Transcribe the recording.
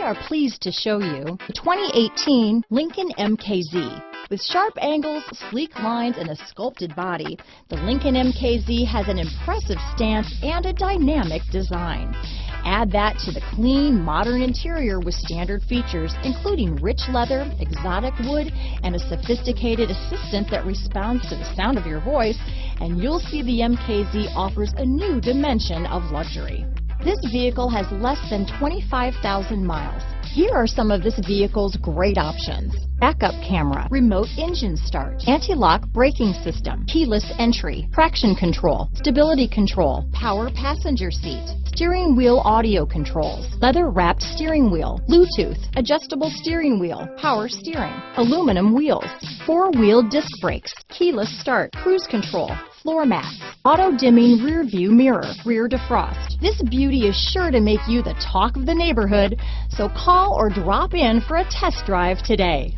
are pleased to show you the 2018 Lincoln MKZ. With sharp angles, sleek lines, and a sculpted body, the Lincoln MKZ has an impressive stance and a dynamic design. Add that to the clean, modern interior with standard features, including rich leather, exotic wood, and a sophisticated assistant that responds to the sound of your voice, and you'll see the MKZ offers a new dimension of luxury. This vehicle has less than 25,000 miles. Here are some of this vehicle's great options: backup camera, remote engine start, anti-lock braking system, keyless entry, traction control, stability control, power passenger seat, steering wheel audio controls, leather-wrapped steering wheel, Bluetooth, adjustable steering wheel, power steering, aluminum wheels, four-wheel disc brakes, keyless start, cruise control, floor mats, auto-dimming rear view mirror, rear defrost. This beauty is sure to make you the talk of the neighborhood, so call or drop in for a test drive today.